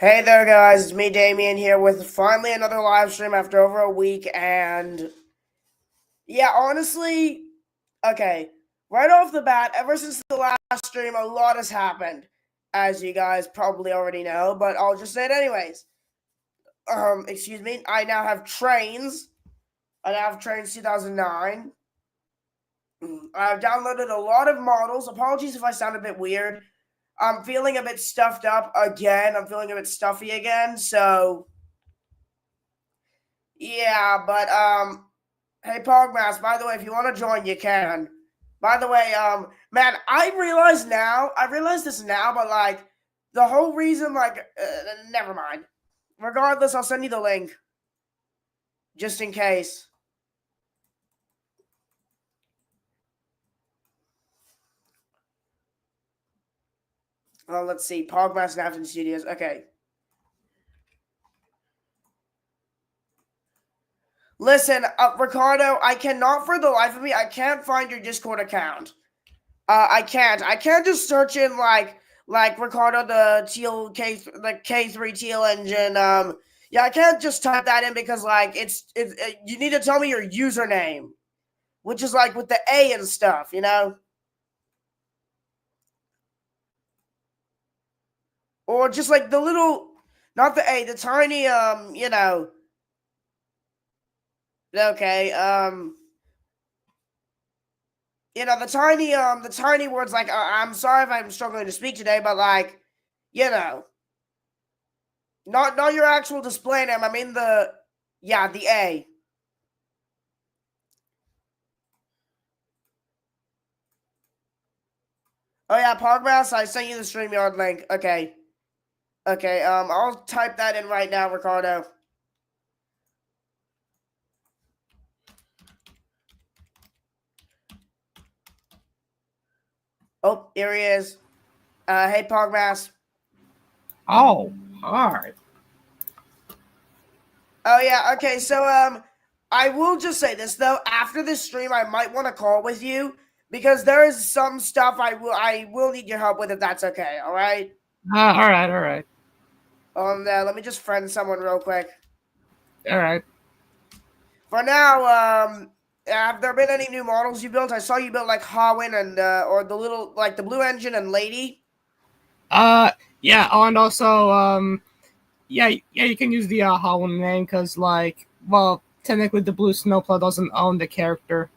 Hey there, guys. It's me, Damien, here with finally another live stream after over a week. And yeah, honestly, okay, right off the bat, ever since the last stream, a lot has happened, as you guys probably already know, but I'll just say it anyways. Excuse me. I now have trains. I now have trains 2009. I've downloaded a lot of models. Apologies if I sound a bit weird. I'm feeling a bit stuffed up again. I'm feeling a bit stuffy again. So yeah, but hey Pogmass, by the way, if you want to join, you can. By the way, man, I realize this now, but like the whole reason, never mind. Regardless, I'll send you the link just in case. Well, let's see, Pogmass and Afton Studios. Okay. Listen, Ricardo, I cannot for the life of me, I can't find your Discord account. I can't. I can't just search in like Ricardo the teal the K3 teal engine. Yeah, I can't just type that in because like you need to tell me your username, which is like with the A and stuff, you know, or just like the little, not the A, the tiny you know. Okay, you know the tiny words like I'm sorry if I'm struggling to speak today, but like, you know. Not your actual display name. I mean the A. Oh yeah, Pogmass, I sent you the StreamYard link. Okay. Okay, I'll type that in right now, Ricardo. Oh, here he is. Hey Pogmass. Oh, alright. Oh yeah, okay, so I will just say this though, after this stream I might want to call with you because there is some stuff I will need your help with if that's okay, alright? Alright. Let me just friend someone real quick. Alright. For now, have there been any new models you built? I saw you built like Hawin and or the little like the Blue Engine and Lady. Yeah, and also, yeah, you can use the Holland name because, like, well, technically the Blue Snowplow doesn't own the character.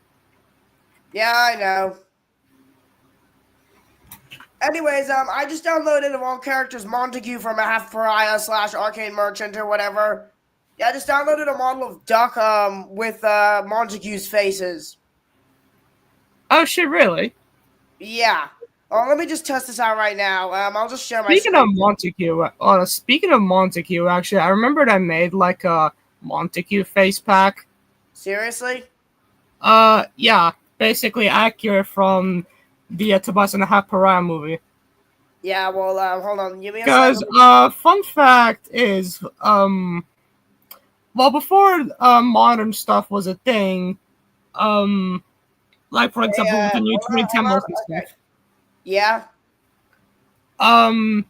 Yeah, I know. Anyways, I just downloaded of all characters Montague from a half pariah / arcane merchant or whatever. Yeah, I just downloaded a model of Duck with Montague's faces. Oh shit, really? Yeah. Oh, let me just test this out right now. I'll just share my Speaking of screen. Montague, actually, I remembered I made like a Montague face pack. Seriously? Yeah, basically accurate from the Tobias and a Half Pariah movie. Yeah. Well, hold on. Give me a Because, second. fun fact is, well, before modern stuff was a thing, like for example with the new Hold on. Hold 2010 on. and Okay. stuff, Yeah. um,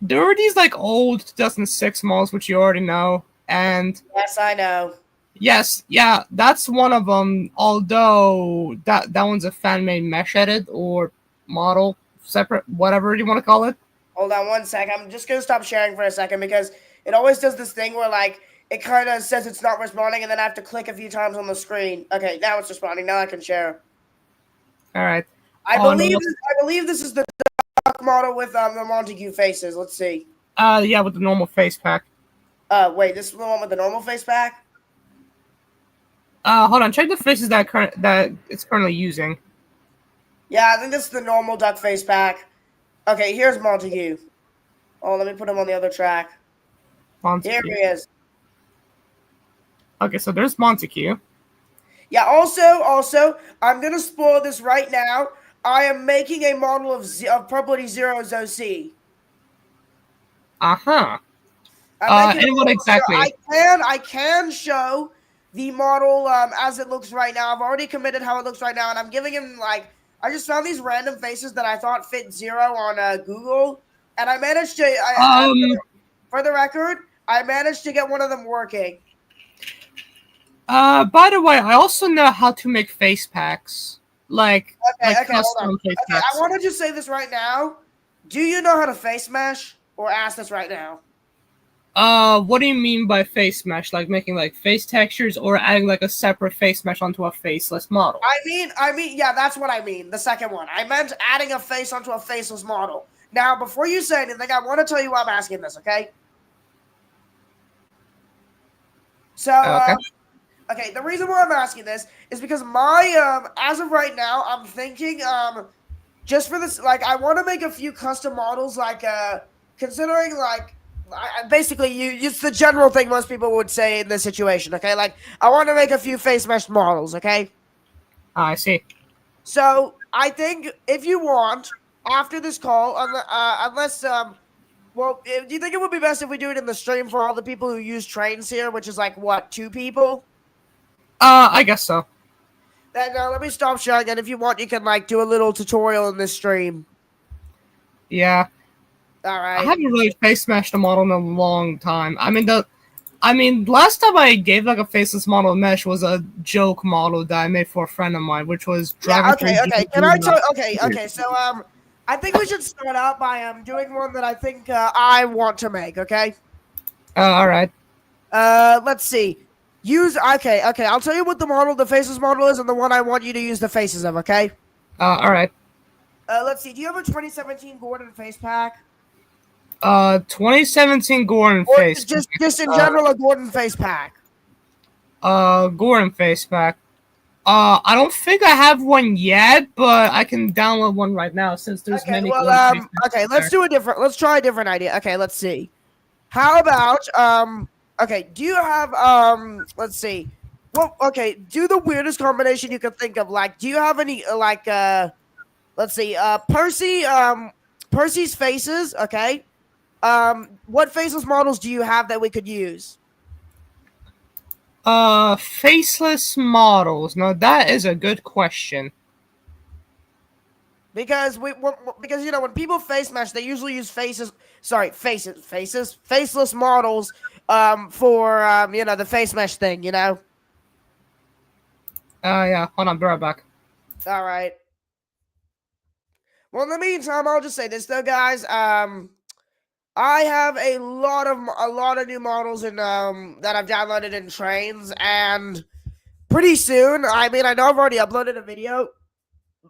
there were these like old 2006 models which you already know, and Yes, I know. yes, yeah, that's one of them. Although that one's a fan made mesh edit or model, separate, whatever you want to call it. Hold on one sec. I'm just gonna stop sharing for a second because it always does this thing where like it kind of says it's not responding, and then I have to click a few times on the screen. Okay, now it's responding. Now I can share. All right. I Oh no. believe this is the duck model with the Montague faces. Let's see. Yeah, with the normal face pack. Wait, this is the one with the normal face pack. Hold on. Check the faces that it's currently using. Yeah, I think this is the normal duck face pack. Okay, here's Montague. Oh, let me put him on the other track. Montague. Here he is. Okay, so there's Montague. Yeah, also, I'm gonna spoil this right now. I am making a model of Property Zero's OC. Uh-huh. I'm making And what exactly? I can show the model as it looks right now. I've already committed how it looks right now, and I'm giving him like I just found these random faces that I thought fit Zero on Google, and I managed to. For the record, I managed to get one of them working. By the way, I also know how to make face packs. Like Okay, hold on. custom face Okay, packs. I want to just say this right now. Do you know how to face mesh? Or ask this right now. What do you mean by face mesh? Like making like face textures or adding like a separate face mesh onto a faceless model? I mean, yeah, that's what I mean. The second one. I meant adding a face onto a faceless model. Now, before you say anything, I want to tell you why I'm asking this, okay? So, Okay. okay, the reason why I'm asking this is because as of right now, I'm thinking, just for this, like, I want to make a few custom models, like, considering, like, basically, it's the general thing most people would say in this situation, okay? Like, I want to make a few face mesh models, okay? I see. So I think if you want after this call, unless well, do you think it would be best if we do it in the stream for all the people who use trains here, which is like what 2 people? I guess so. Then let me stop sharing, and if you want, you can like do a little tutorial in this stream. Yeah. All I right. haven't really face meshed a model in a long time. I mean, last time I gave like a faceless model mesh was a joke model that I made for a friend of mine, which was Yeah. driving through. Okay. Can I tell? Okay. So I think we should start out by doing one that I think I want to make. Okay. All right. Let's see. Okay. I'll tell you what the faces model is, and the one I want you to use the faces of. Okay. All right. Let's see. Do you have a 2017 Gordon face pack? 2017 Gordon Or face. just in general a Gordon face pack? Gordon face pack. I don't think I have one yet, but I can download one right now since there's Okay. many. Well, okay. Let's try a different idea. Okay. Let's see. How about Okay. Do you have Let's see. Well, okay. Do the weirdest combination you can think of. Like, do you have any Let's see. Percy's faces. Okay. What faceless models do you have that we could use? Faceless models. Now that is a good question. Because because when people face mesh, they usually use faceless models for the face mesh thing. Yeah. Hold on, be right back. All right. Well, in the meantime, I'll just say this though, guys. I have a lot of new models in that I've downloaded in trains, and pretty soon. I mean, I know I've already uploaded a video,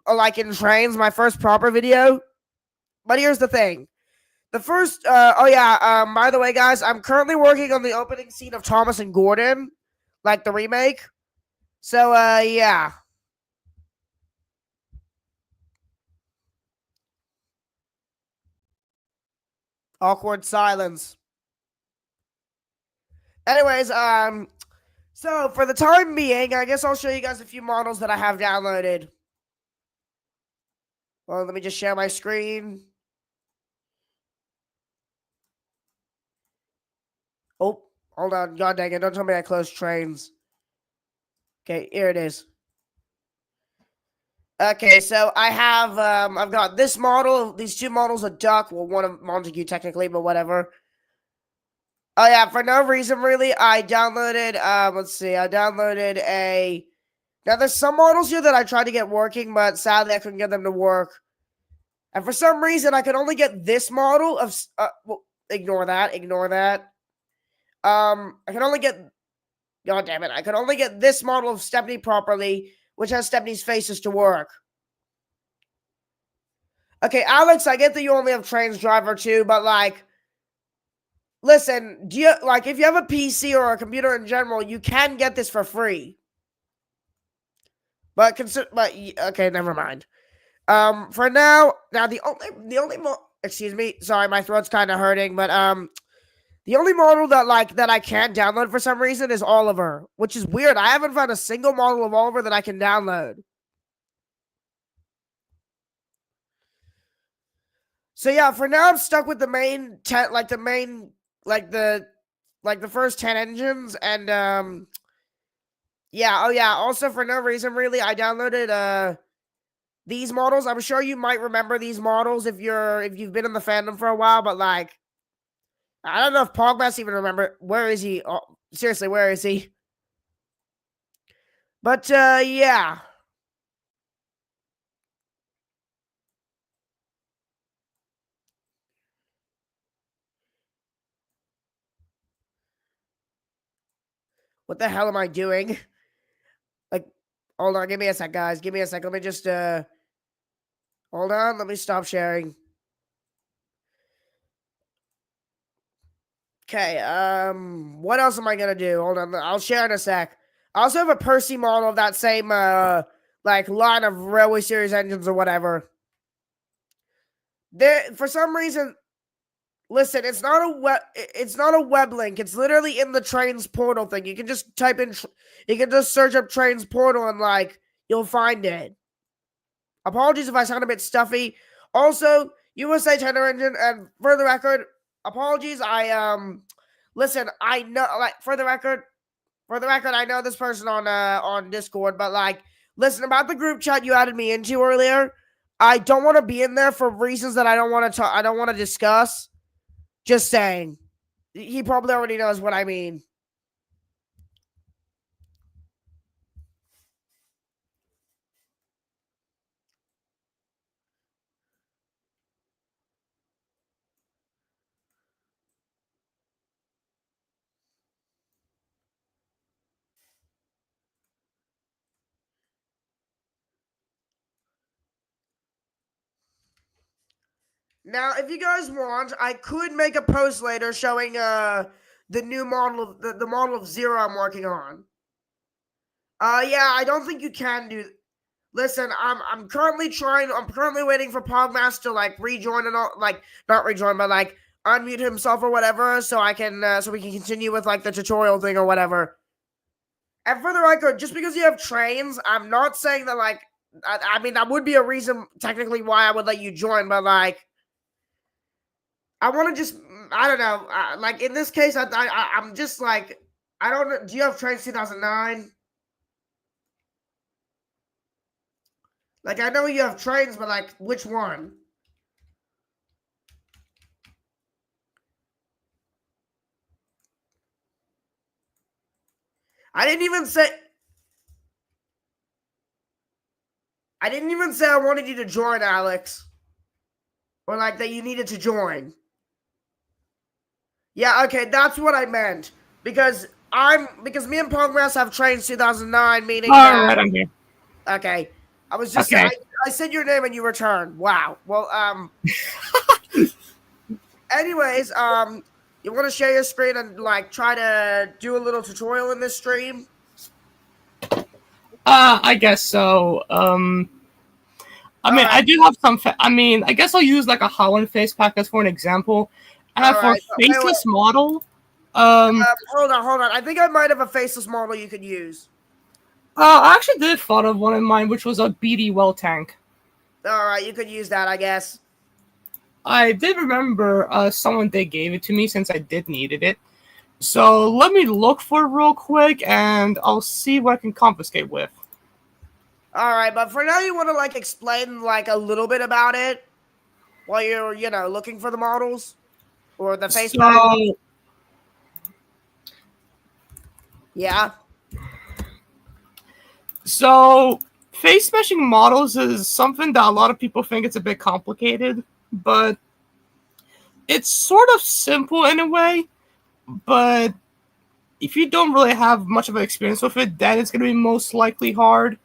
like in trains, my first proper video. But here's the thing. The first, by the way, guys, I'm currently working on the opening scene of Thomas and Gordon, like the remake. So, yeah. Awkward silence. Anyways, so for the time being, I guess I'll show you guys a few models that I have downloaded. Well, let me just share my screen. Oh, hold on. God dang it. Don't tell me I closed trains. Okay, here it is. Okay, so I have, I've got this model, these 2 models, a duck, well, one of Montague technically, but whatever. Oh yeah, for no reason really, I downloaded, now there's some models here that I tried to get working, but sadly I couldn't get them to work. And for some reason, I could only get this model of, well, ignore that. I can only get, God damn it, I could only get this model of Stepney properly, which has Stepney's faces to work. Okay, Alex, I get that you only have Trains Driver 2, but like, listen, do you like if you have a PC or a computer in general, you can get this for free. But okay, never mind. For now, excuse me, sorry, my throat's kind of hurting, but the only model that I can't download for some reason is Oliver, which is weird. I haven't found a single model of Oliver that I can download. So yeah, for now I'm stuck with the main the first 10 engines, and also for no reason really I downloaded these models. I'm sure you might remember these models if you've been in the fandom for a while, but like I don't know if Pogbass even remember. Where is he? Oh, seriously, where is he? But, yeah. What the hell am I doing? Like, hold on, give me a sec, guys. Give me a sec. Let me just, hold on. Let me stop sharing. Okay, what else am I gonna do? Hold on, I'll share in a sec. I also have a Percy model of that same, like, line of Railway Series engines or whatever. There, for some reason, listen, it's not a web link. It's literally in the trains portal thing. You can just type in, you can just search up trains portal and like you'll find it. Apologies if I sound a bit stuffy. Also, USA Tender Engine, and for the record, apologies. Listen, I know, like, for the record, I know this person on Discord, but like, listen, about the group chat you added me into earlier, I don't want to be in there for reasons that I don't want to. I don't want to discuss. Just saying, he probably already knows what I mean. Now, if you guys want, I could make a post later showing the new model of the model of Zero I'm working on. Yeah, I don't think you can do. Listen, I'm currently trying. I'm currently waiting for Pogmaster to like rejoin and all, like not rejoin, but like unmute himself or whatever, so I can so we can continue with like the tutorial thing or whatever. And for the record, just because you have trains, I'm not saying that like. I mean, that would be a reason technically why I would let you join, but like. I want to just, I don't know, like in this case, I'm just like, I don't know. Do you have Trains 2009? Like, I know you have Trains, but like, which one? I didn't even say, I wanted you to join, Alex. Or like that you needed to join. Yeah, okay, that's what I meant. Because me and Pongmas have Trains 2009, meaning All that. right, I'm here. Okay. I was just, Okay. I said your name and you returned. Wow. Well, anyways, you want to share your screen and like try to do a little tutorial in this stream? I guess so. I mean, All I right. do have some. I mean, I guess I'll use like a Holland face pack as for an example. And All for right. Wait. faceless model, Hold on. I think I might have a faceless model you could use. I actually did thought of one in mind, which was a BD well tank. All right, you could use that, I guess. I did remember someone did gave it to me since I did needed it. So let me look for it real quick, and I'll see what I can confiscate with. All right, but for now, you want to like explain like a little bit about it while you're looking for the models or the face pack. Yeah. So face meshing models is something that a lot of people think it's a bit complicated, but it's sort of simple in a way. But if you don't really have much of an experience with it, then it's going to be most likely hard.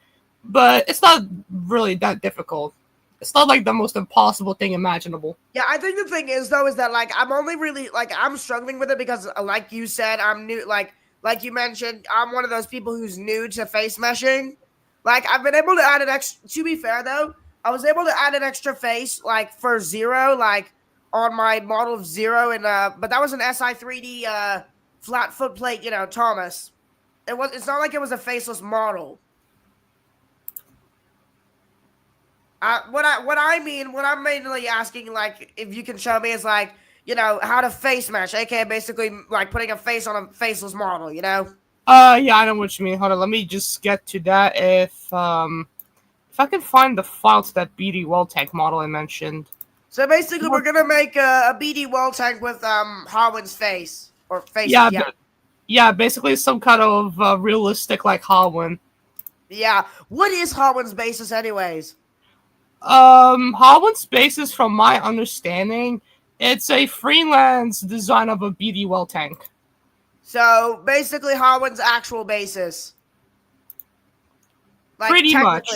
But it's not really that difficult. It's not like the most impossible thing imaginable. Yeah, I think the thing is though is that like I'm only really like I'm struggling with it because like you said I'm new like you mentioned I'm one of those people who's new to face meshing. Like I've been able to add an extra. To be fair though, I was able to add an extra face like for Zero like on my model of Zero and but that was an SI3D flat foot plate Thomas. It's not like it was a faceless model. What I'm mainly asking, like, if you can show me is like, how to face mesh, aka basically like putting a face on a faceless model, Yeah, I know what you mean. Hold on, let me just get to that. If I can find the file to that BD well tank model I mentioned. So basically, we're gonna make a BD well tank with Harwin's face or faces. Yeah, Yeah, yeah, basically some kind of realistic like Holland. yeah. What is Harwin's basis, anyways? Holland's basis, from my understanding, it's a freelance design of a BD well tank. So basically, Harwin's actual basis, Pretty much.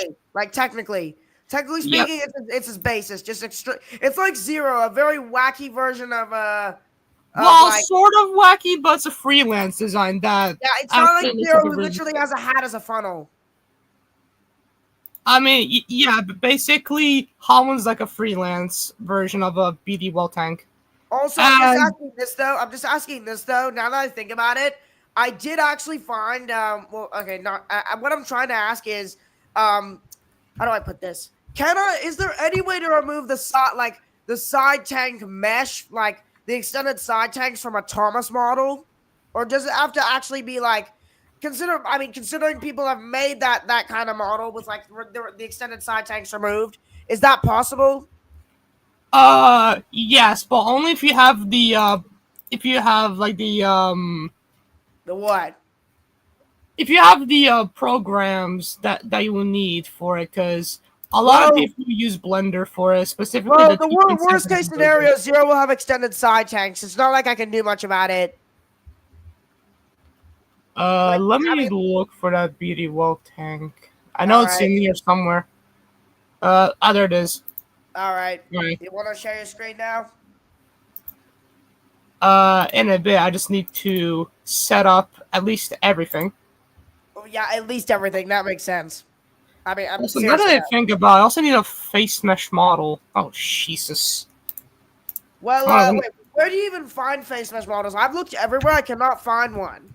technically Yep. speaking, it's his basis. Just extra. It's like Zero, a very wacky version of Well, like. sort of wacky, but it's a freelance design that Yeah, it's not like actually looks Zero, like a who really. literally has a hat as a funnel. I mean, yeah, but basically, Holland's like a freelance version of a BD well tank. Also, And Now that I think about it, I did actually find. Well, okay. Not. What I'm trying to ask is, how do I put this? Is there any way to remove the side tank mesh, like the extended side tanks from a Thomas model, or does it have to actually be like? Considering people have made that kind of model with like the extended side tanks removed, is that possible? yes, but only if you have the if you have like the The what? if you have the programs that you will need for it, because a lot of Well, people use Blender for it, specifically Well, the the 2.7 worst case version. scenario, Zero will have extended side tanks. It's not like I can do much about it. Like, Let I me mean, look for that BD well tank. I know all it's right, in here somewhere. There it is. all right. Right. You want to share your screen now? In a bit, I just need to set up at least everything. Oh, yeah, at least everything. That makes sense. I mean, I'm Also, now that seriously. I think about it, I also need a face mesh model. Oh, Jesus. Well, Hold on, wait. Where do you even find face mesh models? I've looked everywhere. I cannot find one.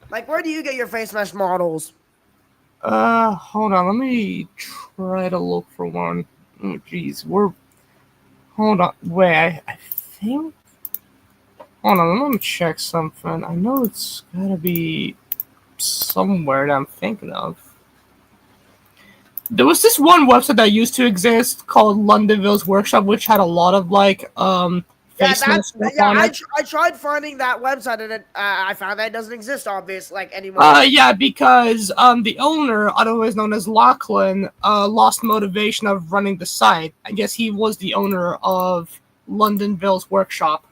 Like, where do you get your face mesh models? hold on. Let me try to look for one. Oh, jeez. Hold on. Wait, I think. Hold on. Let me check something. I know it's gotta be somewhere that I'm thinking of. There was this one website that used to exist called Londonville's Workshop, which had a lot of like Yeah, face mesh stuff yeah. on it. I tried finding that website and I found that it doesn't exist, obvious like anymore. Yeah, because the owner, otherwise known as Lachlan, lost motivation of running the site. I guess he was the owner of Londonville's Workshop.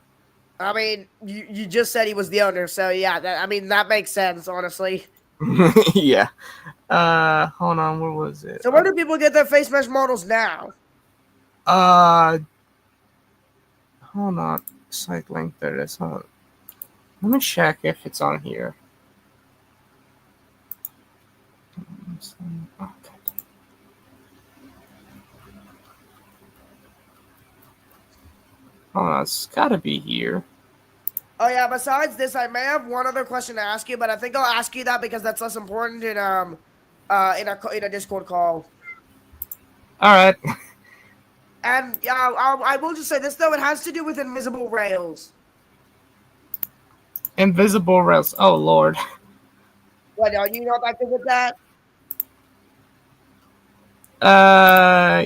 I mean, you just said he was the owner, so yeah. That makes sense, honestly. Yeah. Hold on, where was it? So where do people get their face mesh models now? Uh, hold on. Site link, there it is. Hold on. Let me check if it's on here. Okay. Hold on, it's gotta be here. Oh yeah. Besides this, I may have one other question to ask you, but I think I'll ask you that because that's less important in a Discord call. Alright. And I will just say this though, it has to do with invisible rails. Invisible rails. Oh, Lord. What? Are you not that good with that?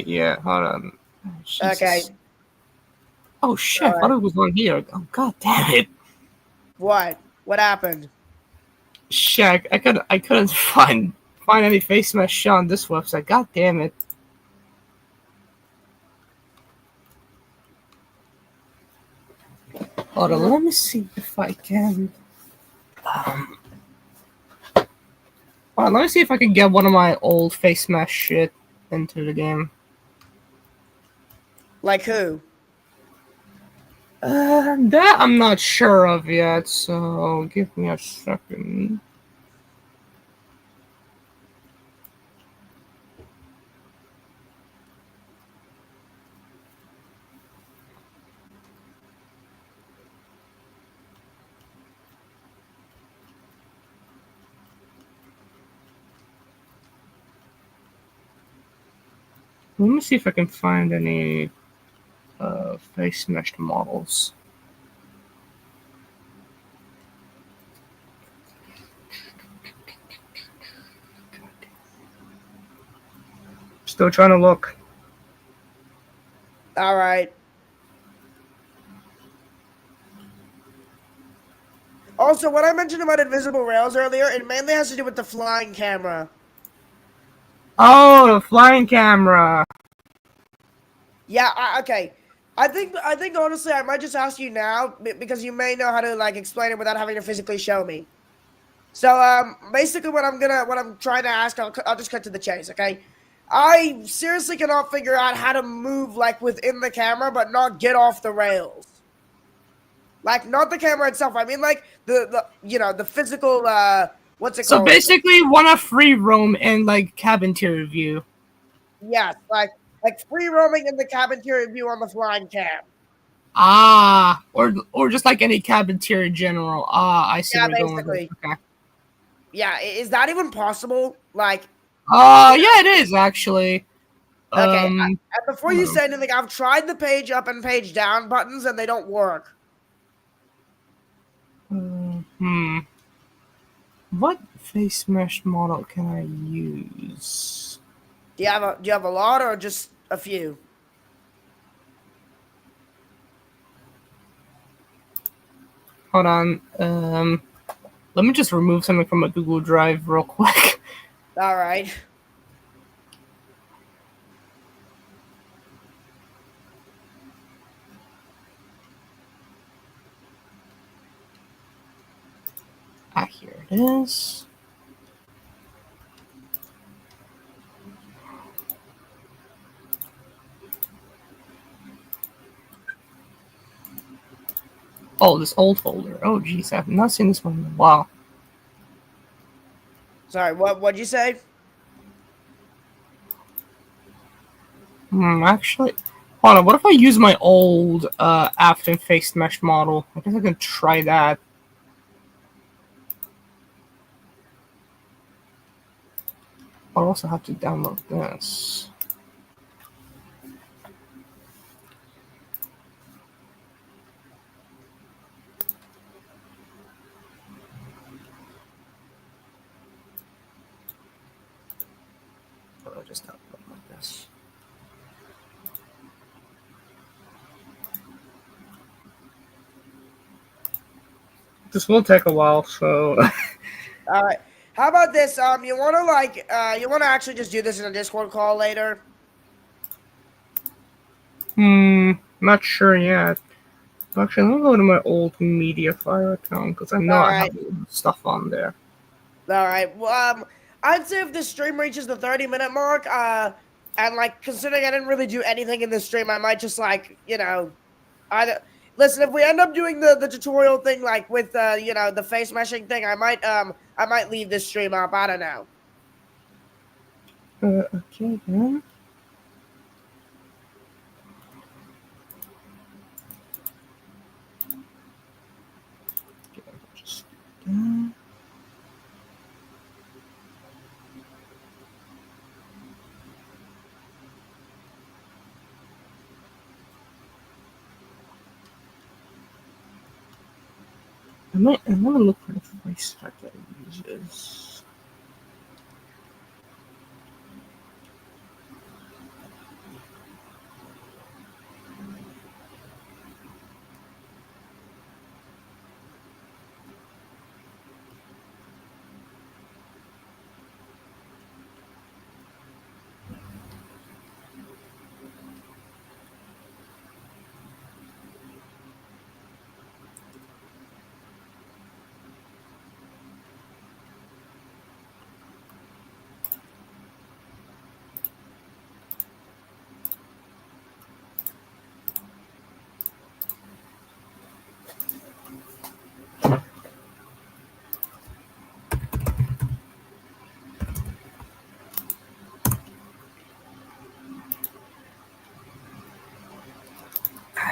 Yeah, hold on. Okay. Jesus. Oh, shit, All I thought right. it was on here. Oh, god damn it. What? What happened? Shit, I couldn't find any face mesh on this website. God damn it. Hold on, let me see if I can. Um, hold on, let me see if I can get one of my old face mesh shit into the game. Like who? That I'm not sure of yet, so give me a second. Let me see if I can find any face meshed models. Still trying to look. All right. Also, what I mentioned about invisible rails earlier, it mainly has to do with the flying camera. Oh, the flying camera. Yeah, okay. I think honestly, I might just ask you now because you may know how to like explain it without having to physically show me. So, basically, what I'm trying to ask, I'll just cut to the chase. Okay, I seriously cannot figure out how to move like within the camera, but not get off the rails. Like, not the camera itself. I mean, like the physical what's it So called? basically, want to free roam in like cabin interior view. Yes, like free roaming in the cabin interior view on the flying cam. Ah, or just like any cabin interior in general. Ah, I see Yeah, where you're going with this. basically. Okay. Yeah, is that even possible? Like, Yeah, it is actually. okay. Um, And before hold you on. say anything, I've tried the page up and page down buttons, and they don't work. What face mesh model can I use? Do you have a lot or just a few? Hold on. Let me just remove something from a Google Drive real quick. All right. Ah, here it is. Oh, this old folder. Oh, geez, I've not seen this one in a while. Sorry. What'd you say? Actually, hold on. What if I use my old Afton face mesh model? I guess I can try that. I'll also have to download this. I'll just download like this. This will take a while, so. All right. How about this? You wanna actually just do this in a Discord call later? Not sure yet. Actually, let me go to my old MediaFire account because I know All I right. have stuff on there. All right. Well, I'd say if this stream reaches the 30-minute mark, and like considering I didn't really do anything in this stream, I might just like I listen. If we end up doing the tutorial thing, like with the face meshing thing, I might leave this stream up. I don't know. Okay then. Just that. I'm gonna look for the voice type that it uses.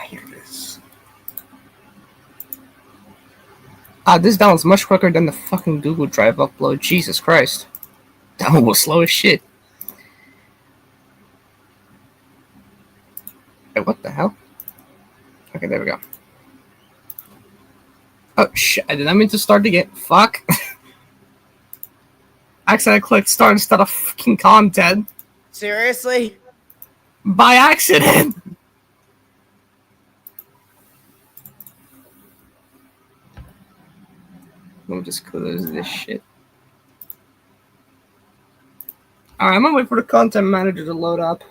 Here it is. This downloads much quicker than the fucking Google Drive upload. Jesus Christ. That one was slow as shit. Wait, what the hell? Okay, there we go. Oh shit, I did not mean to start again. Fuck. I accidentally clicked start instead of fucking content. Seriously? By accident. Let me just close this shit. Alright, I'm gonna wait for the content manager to load up.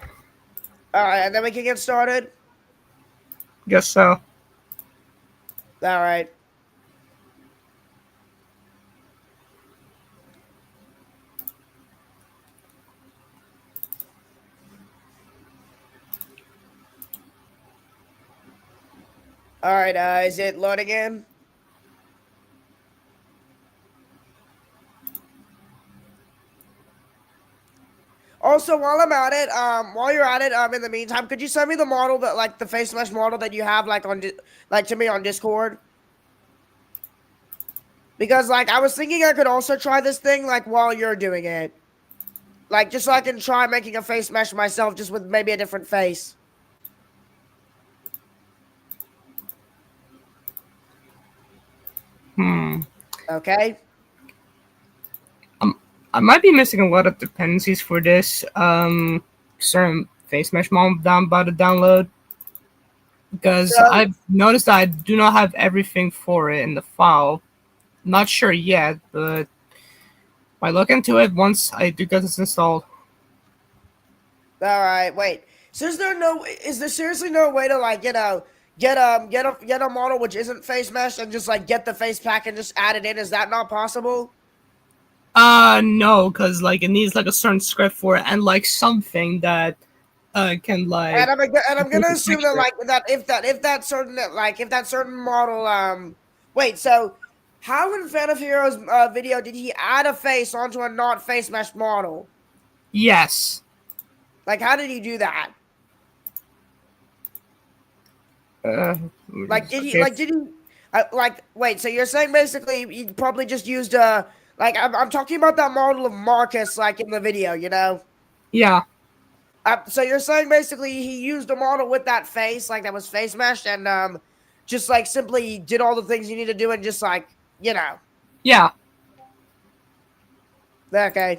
Alright, and then we can get started? Guess so. Alright. Alright, is it loading in? Also, while I'm at it, while you're at it, in the meantime, could you send me the model that, like, the face mesh model that you have, like, like, to me on Discord? Because, like, I was thinking I could also try this thing, like, while you're doing it. Like, just so I can try making a face mesh myself, just with maybe a different face. Okay? I might be missing a lot of dependencies for this certain face mesh model I'm about to download. Because So, I've noticed that I do not have everything for it in the file. Not sure yet, but I look into it once I do get this installed. alright, wait. So is there seriously no way to, like, get a model which isn't face mesh and just, like, get the face pack and just add it in? Is that not possible? No, because like it needs like a certain script for it and like something that can like. And I'm gonna assume that, like, if that certain model wait, so how in Fan of Heroes video did he add a face onto a not face mesh model? Yes. Like, how did he do that? Like, did he like, wait, so you're saying basically he probably just used like, I'm talking about that model of Marcus, like, in the video, you know? Yeah. So you're saying basically he used a model with that face, like, that was face meshed, and just like simply did all the things you need to do, and just, like, you know. Yeah. Okay.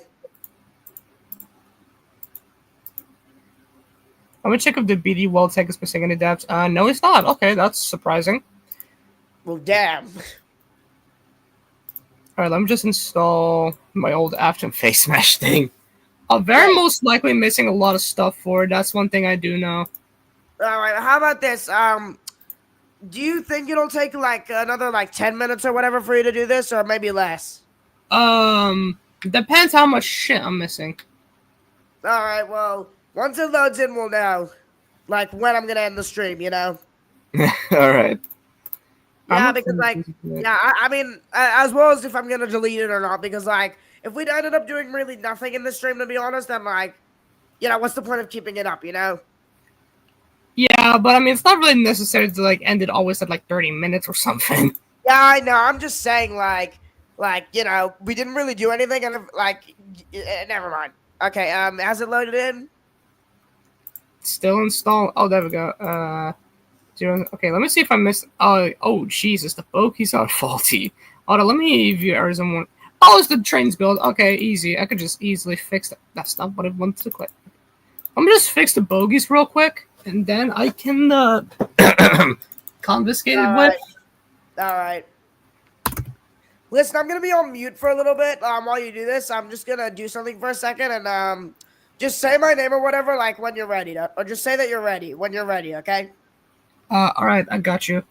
I'm gonna check if the BD wall tag is missing any depths. No, it's not. Okay, that's surprising. Well, damn. All right, let me just install my old Afton face mesh thing. I'm very Wait. most likely missing a lot of stuff for it. That's one thing I do know. All right. How about this? Do you think it'll take like another like 10 minutes or whatever for you to do this, or maybe less? Depends how much shit I'm missing. All right. Well, once it loads in, we'll know, like, when I'm gonna end the stream. You know. All right. Yeah, because like, yeah, I mean, as well as if I'm gonna delete it or not, because like, if we ended up doing really nothing in the stream, to be honest, then like, you know, what's the point of keeping it up? You know. Yeah, but I mean, it's not really necessary to like end it always at like 30 minutes or something. Yeah, I know. I'm just saying, like, you know, we didn't really do anything, and like, never mind. Okay, has it loaded in? Still install. Oh, there we go. Okay, let me see if I missed. Oh, Jesus, the bogies are faulty. Hold on, let me view Arizona one. Oh, it's the trains build. Okay, easy. I could just easily fix that. That's not what I wanted to click. Let me just fix the bogies real quick, and then I can confiscate it with. All right. Listen, I'm gonna be on mute for a little bit. While you do this, I'm just gonna do something for a second, and just say my name or whatever, like, when you're ready, or just say that you're ready when you're ready. Okay. All right, I got you.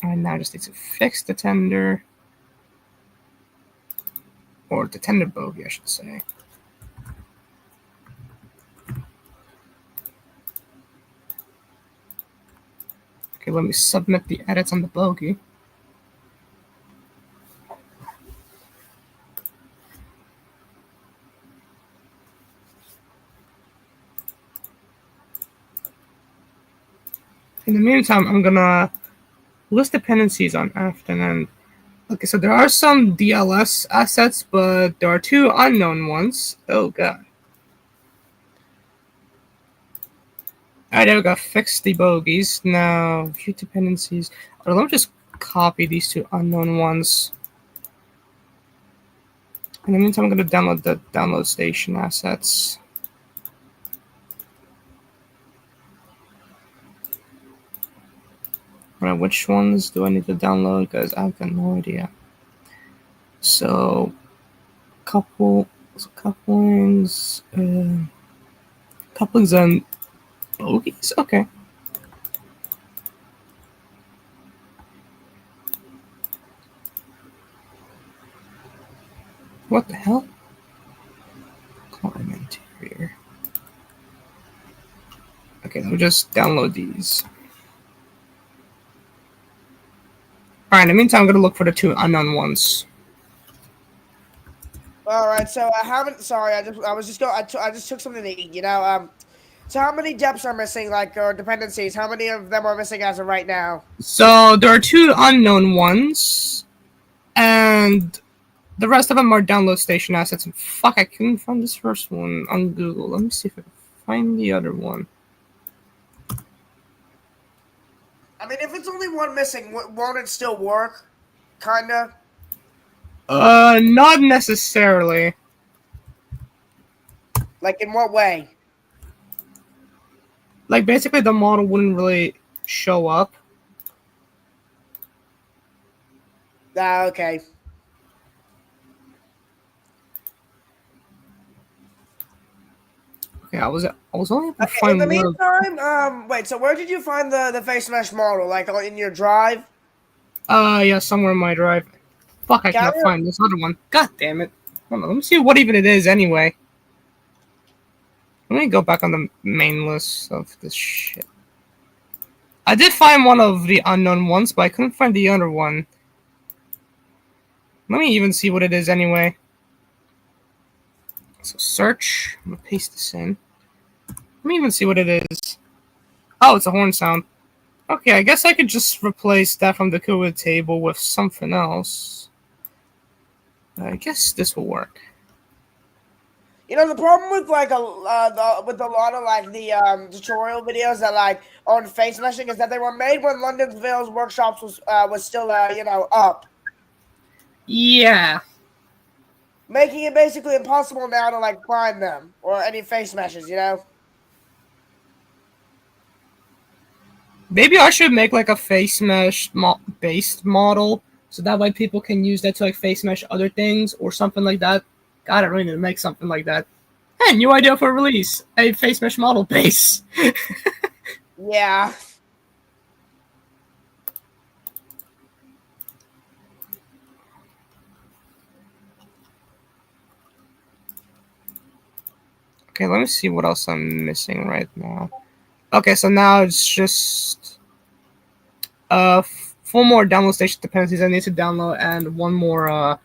And now I just need to fix the tender. Or the tender bogey, I should say. Okay, let me submit the edits on the bogey. In the meantime, I'm gonna list dependencies on Afton and Okay, so there are some DLS assets, but there are 2 unknown ones. Oh god. Alright, there we go. Fix the bogeys. Now, view dependencies. Let me just copy these 2 unknown ones. In the meantime, I'm going to download the download station assets. Alright, which ones do I need to download? Because I've got no idea. So, couplings and bogeys? Okay. What the hell? Climb interior. Okay, let me just download these. Alright, in the meantime, I'm going to look for the 2 unknown ones. All right, so I haven't. Sorry, I just took something to eat. So how many depths are missing, like, or dependencies? How many of them are missing as of right now? So there are 2 unknown ones, and the rest of them are download station assets. And fuck, I couldn't find this first one on Google. Let me see if I can find the other one. I mean, if it's only one missing, won't it still work? Kinda. Not necessarily. Like, in what way? Like, basically, the model wouldn't really show up. Ah, okay. Okay, I was only able to Okay, in find the one. meantime, wait. So where did you find the face mesh model? Like, in your drive? Yeah, somewhere in my drive. Fuck, I Got cannot it? find this other one. God damn it. Hold on, let me see what even it is anyway. Let me go back on the main list of this shit. I did find one of the unknown ones, but I couldn't find the other one. Let me even see what it is anyway. So search. I'm gonna paste this in. Let me even see what it is. Oh, it's a horn sound. Okay, I guess I could just replace that from the code table with something else. I guess this will work. The problem with like with a lot of like the tutorial videos that like on face meshing is that they were made when London Vale's workshops was still up, Yeah. making it basically impossible now to like find them or any face meshes. Maybe I should make like a face mesh based model, so that way people can use that to like face mesh other things or something like that. God, I really need to make something like that. Hey, new idea for release: a face mesh model base. Yeah. Okay, let me see what else I'm missing right now. Okay, so now it's just 4 more download station dependencies I need to download and 1 more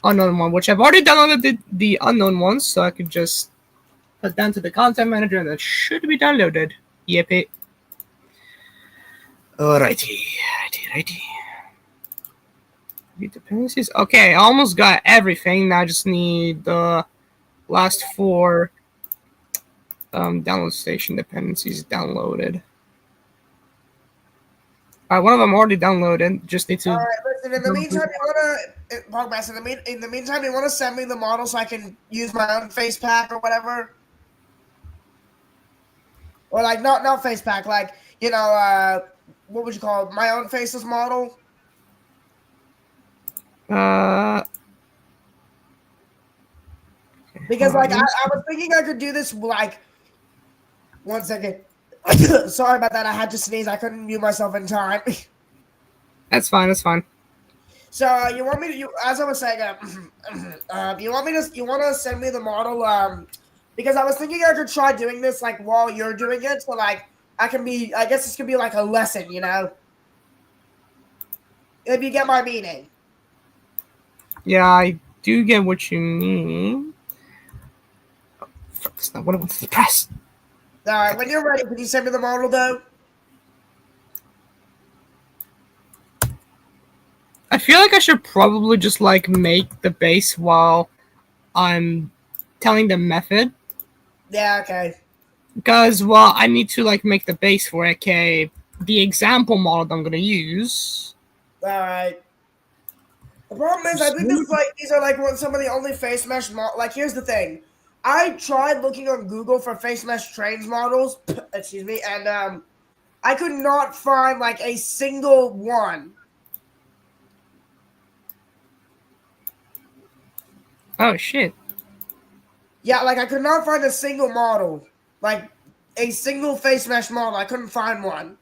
unknown one, which I've already downloaded the unknown ones, so I could just put down to the content manager and that should be downloaded. Yippee. Alrighty. Dependencies. Okay, I almost got everything. Now I just need the last 4 download station dependencies downloaded. Alright, one of them already downloaded. Just need to. All right. Listen. In the meantime, in the meantime, you wanna send me the model so I can use my own face pack or whatever, or like not face pack, like what would you call it? My own faceless model? Uh, Because like I was thinking I could do this like 1 second. Sorry about that. I had to sneeze. I couldn't mute myself in time. That's fine. So you want me to? As I was saying, you want to send me the model? Because I was thinking I could try doing this like while you're doing it, so like I can be. I guess this could be like a lesson, if you get my meaning. Yeah, I do get what you mean. Oh, fuck, that's not what I wanted to press. All right, when you're ready, can you send me the model though? I feel feel like I should probably just like make the base while I'm telling the method. Yeah, okay. Because, well, I need to like make the base for it, okay, the example model that I'm gonna use. Alright. The problem is, I think this is like these are like some of the only face mesh like. Here's the thing, I tried looking on Google for face mesh trains models. Excuse me, and I could not find like a single one. Oh shit! Yeah, like I could not find a single model, like a single face mesh model. I couldn't find one.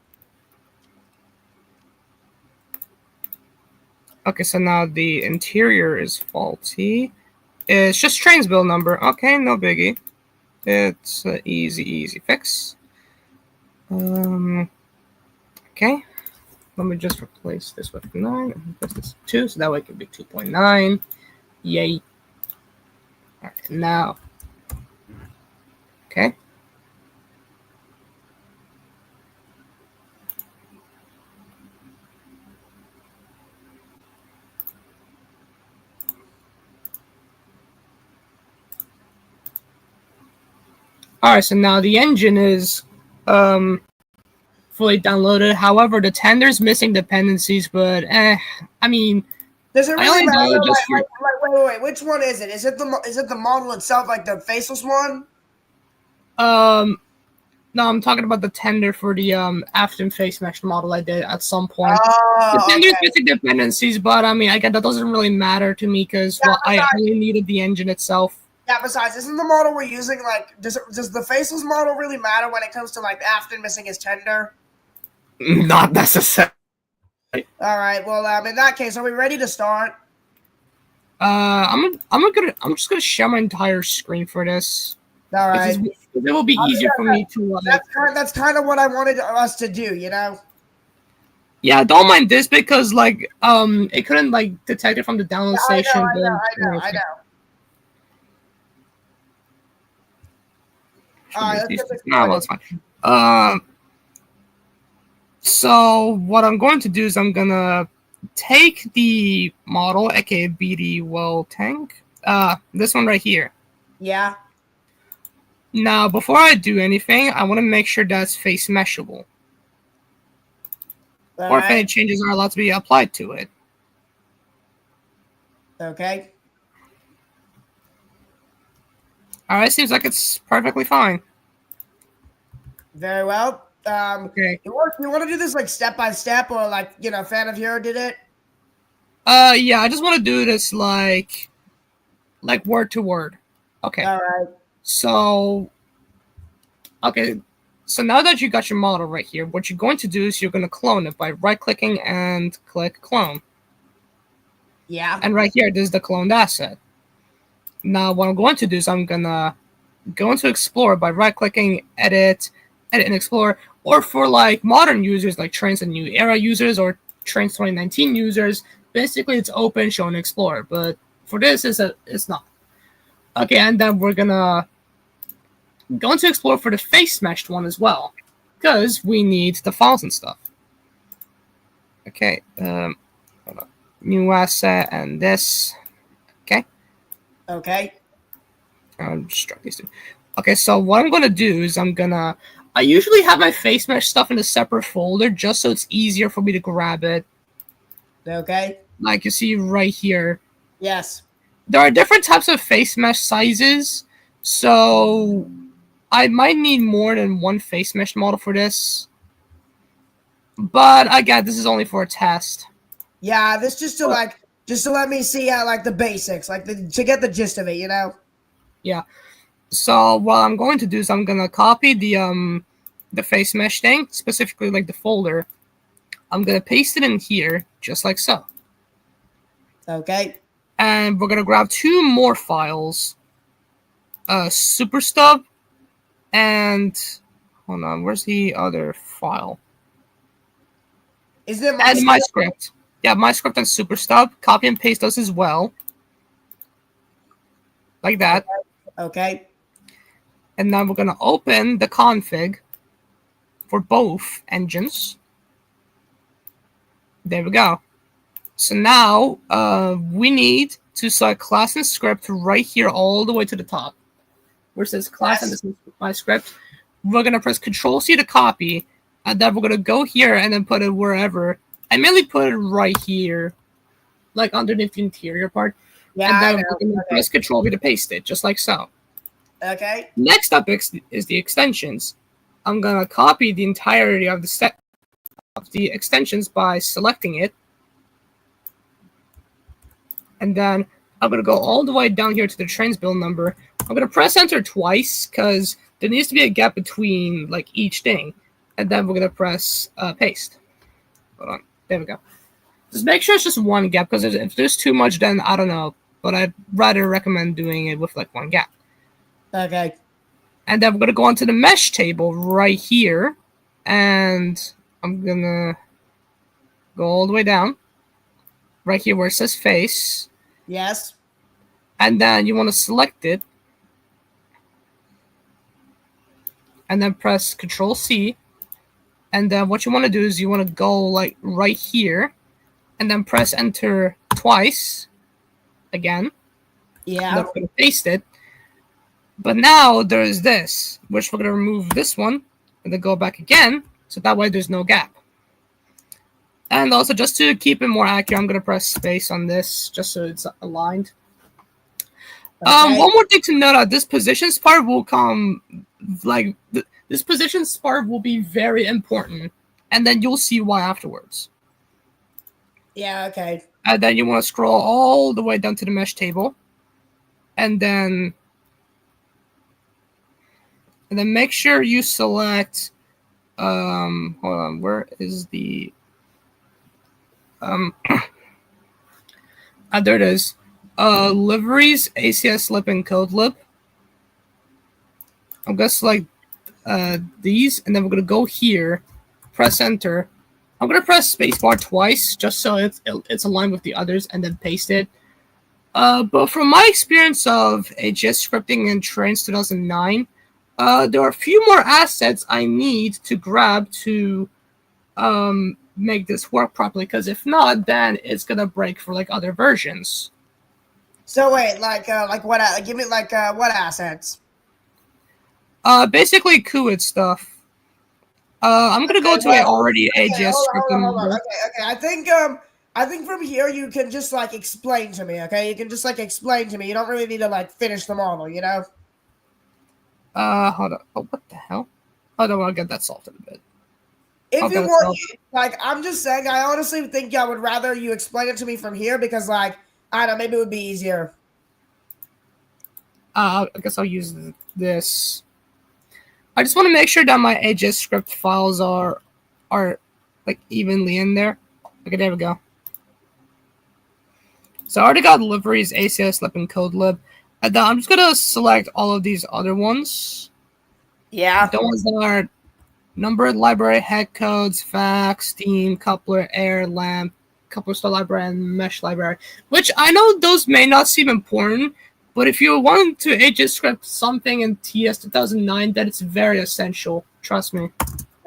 Okay, so now the interior is faulty. It's just trains build number. Okay, no biggie. It's an easy fix. Okay. Let me just replace this with 9 and replace this with 2, so that way it can be 2.9. Yay. Alright, now. Okay. Alright, so now the engine is fully downloaded. However, the tender's missing dependencies, but I mean, does it really matter? Wait, which one is it? Is it the model itself, like the faceless one? No, I'm talking about the tender for the Afton face mesh model I did at some point. Oh, the tender's okay. missing dependencies, but I mean, I guess that doesn't really matter to me because I only needed the engine itself. Yeah, besides, isn't the model we're using like does the faceless model really matter when it comes to like Afton missing his tender? Not necessarily. All right. Well, in that case, are we ready to start? I'm just gonna share my entire screen for this. All right. It will be easier for me to. That's kind of what I wanted us to do, you know. Yeah, don't mind this because like it couldn't like detect it from the download station. I know. All right, let's get this it's fine. So what I'm going to do is I'm gonna take the model, aka BD well tank, this one right here. Yeah. Now, before I do anything, I want to make sure that's face meshable, or if any changes are allowed to be applied to it. Okay. All right, seems like it's perfectly fine. Very well. Okay. You want to do this like step by step, or like Fan of Hero did it? Yeah, I just want to do this like word to word. Okay. All right. So, okay. So now that you got your model right here, what you're going to do is you're going to clone it by right-clicking and click clone. Yeah. And right here, this is the cloned asset. Now, what I'm going to do is I'm going to go into Explorer by right-clicking, edit and Explorer. Or for like modern users, like Trains and New Era users or Trains 2019 users, basically it's open, show in Explorer. But for this, it's not. Okay, and then we're going to go into Explorer for the face meshed one as well, because we need the files and stuff. Okay, hold on. New asset and this. Okay. Okay. I'll just drag these two. Okay, so what I'm gonna do is I usually have my face mesh stuff in a separate folder just so it's easier for me to grab it. Okay. Like you see right here. Yes. There are different types of face mesh sizes, so I might need more than one face mesh model for this. But again, this is only for a test. Yeah, this just to let me see like the basics, like to get the gist of it, you know. Yeah. So what I'm going to do is I'm gonna copy the face mesh thing, specifically like the folder. I'm gonna paste it in here, just like so. Okay. And we're gonna grab two more files. Super stub and hold on, where's the other file? Is it my script? Yeah, my script and super stub. Copy and paste those as well. Like that. Okay. And now we're gonna open the config for both engines. There we go. So now we need to select class and script right here all the way to the top where it says class and this is my script. We're going to press Control C to copy, and then we're going to go here and then put it wherever. I mainly put it right here, like underneath the interior part. Yeah, and then we're going to press Control V to paste it, just like so. Okay. Next up is the extensions. I'm going to copy the entirety of the extensions by selecting it. And then I'm going to go all the way down here to the trains bill number. I'm going to press enter twice because there needs to be a gap between like each thing. And then we're going to press paste. Hold on. There we go. Just make sure it's just one gap because if there's too much, then I don't know. But I'd rather recommend doing it with like one gap. Okay. And then we're going to go onto the mesh table right here. And I'm going to go all the way down. Right here where it says face. Yes. And then you want to select it. And then press Control C. And then what you want to do is you want to go like right here. And then press enter twice. Again. Yeah. And then we're going to paste it. But now there's this, which we're going to remove this one. And then go back again. So that way there's no gap. And also, just to keep it more accurate, I'm going to press space on this, just so it's aligned. Okay. One more thing to note, this positions part will come, like, this positions part will be very important. And then you'll see why afterwards. Yeah, okay. And then you want to scroll all the way down to the mesh table. And then make sure you select, hold on, where is the... there it is. Liveries, ACS lib, and code lib. I'm gonna select these, and then we're gonna go here, press enter. I'm gonna press spacebar twice, just so it's aligned with the others, and then paste it. But from my experience of AGS scripting in Trains 2009, there are a few more assets I need to grab to make this work properly, because if not, then it's gonna break for like other versions. So wait, like what? Give me like what assets? Basically Kuwait stuff. I'm gonna go to my already AGS scripting. Hold on. Okay. I think from here you can just like explain to me. Okay, you can just like explain to me. You don't really need to like finish the model, you know. Hold on. Oh, what the hell? I don't want to get that solved in a bit. If you want, like, I'm just saying, I honestly think I would rather you explain it to me from here because, like, I don't know, maybe it would be easier. I guess I'll use this. I just want to make sure that my AGS script files are like evenly in there. Okay, there we go. So I already got liveries, ACS lib, and code lib. And then I'm just gonna select all of these other ones. Yeah. The ones that are numbered library, head codes, fax, Steam, coupler, air, lamp, coupler star library, and mesh library. Which I know those may not seem important, but if you want to AGS script something in TS 2009, then it's very essential. Trust me.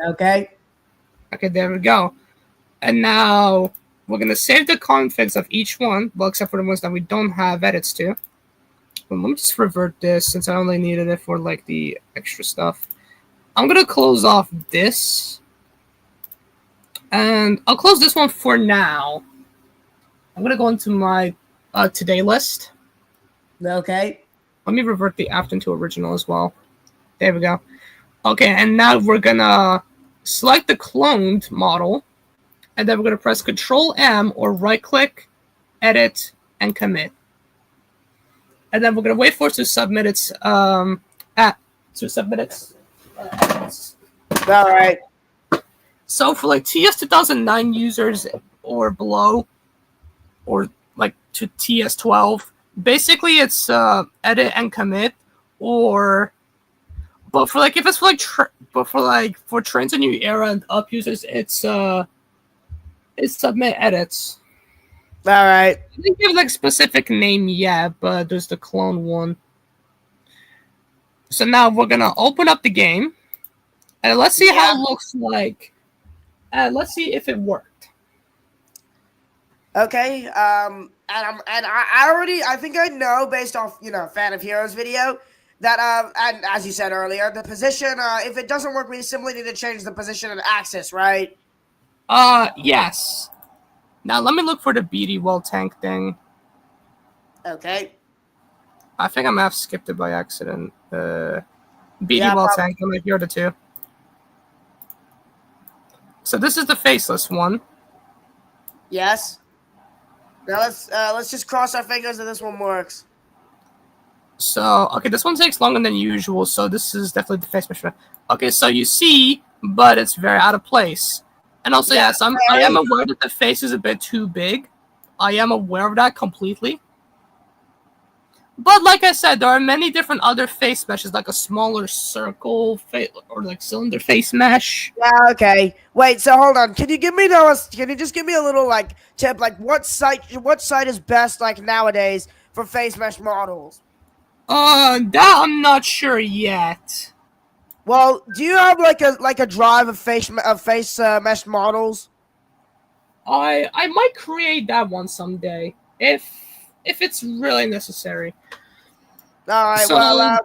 Okay. Okay, there we go. And now we're going to save the configs of each one, well, except for the ones that we don't have edits to. But let me just revert this since I only needed it for like the extra stuff. I'm going to close off this. And I'll close this one for now. I'm going to go into my today list. Okay. Let me revert the after to original as well. There we go. Okay, and now we're going to select the cloned model. And then we're going to press Control-M or right-click, edit, and commit. And then we're going to wait for it to submit its All right. So for like TS 2009 users or below, or like to TS 12, basically it's edit and commit, or but for like if it's for Trains a New Era and up users, it's submit edits. All right. I didn't give like a specific name yet, but there's the clone one. So now we're gonna open up the game, and let's see how it looks like. Let's see if it worked. Okay. I think I know based off Fan of Heroes video that and as you said earlier, the position if it doesn't work, we simply need to change the position and axis, right? Yes. Now let me look for the BD well tank thing. Okay. I think I might have skipped it by accident. BD Yeah. well tank. I'm here the two. So this is the faceless one. Yes. Now let's just cross our fingers that this one works. So, okay, this one takes longer than usual, so this is definitely the face mesh. Okay, so you see, but it's very out of place. And also, Yeah, yes, I am aware that the face is a bit too big. I am aware of that completely. But like I said, there are many different other face meshes, like a smaller circle face or like cylinder face mesh. Yeah, okay. Wait, so hold on. Can you just give me a little like tip, like what site is best like nowadays for face mesh models? That I'm not sure yet. Well, do you have like a drive of face mesh models? I might create that one someday if it's really necessary. All right. So, Well,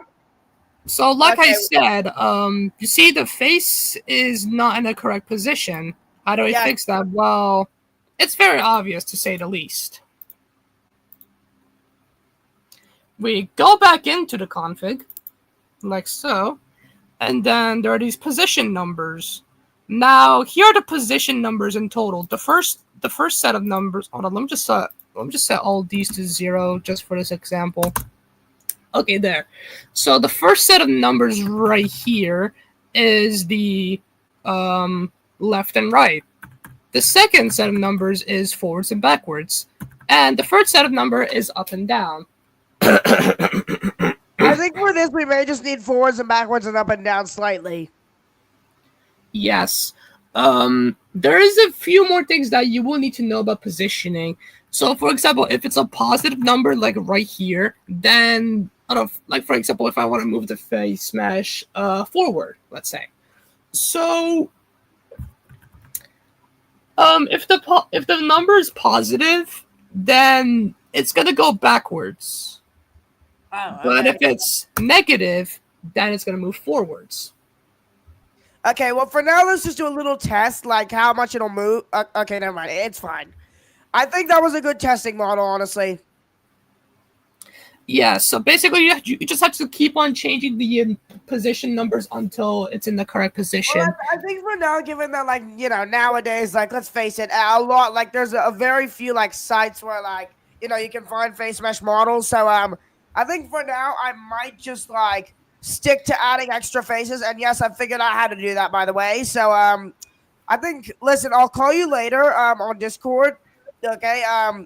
so like okay. I said, you see the face is not in the correct position. How do I Yeah. fix that? Well, it's very obvious to say the least. We go back into the config, like so, and then there are these position numbers. Now, here are the position numbers in total. The first set of numbers. Hold on, let me just set all these to 0 just for this example. Okay, there. So the first set of numbers right here is the left and right. The second set of numbers is forwards and backwards. And the third set of number is up and down. I think for this we may just need forwards and backwards and up and down slightly. Yes. There is a few more things that you will need to know about positioning. So, for example, if it's a positive number, like right here, then, like, for example, if I want to move the face mesh forward, let's say. So, if the number is positive, then it's gonna go backwards. Oh, okay. But if it's negative, then it's gonna move forwards. Okay, well, for now, let's just do a little test, like how much it'll move. Okay, never mind. It's fine. I think that was a good testing model, honestly. Yeah, so basically, you just have to keep on changing the position numbers until it's in the correct position. Well, I think for now, given that, like, nowadays, like, let's face it, a lot, like, there's a very few, like, sites where, like, you can find face mesh models. So, I think for now, I might just, like, stick to adding extra faces. And yes, I figured out how to do that, by the way. So, I think, listen, I'll call you later, on Discord. Okay, I'll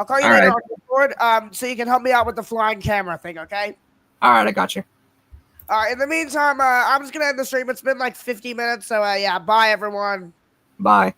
call you later on Discord, so you can help me out with the flying camera thing, okay? All right, I got you. In the meantime, I'm just gonna end the stream. It's been like 50 minutes, so yeah, bye everyone. Bye.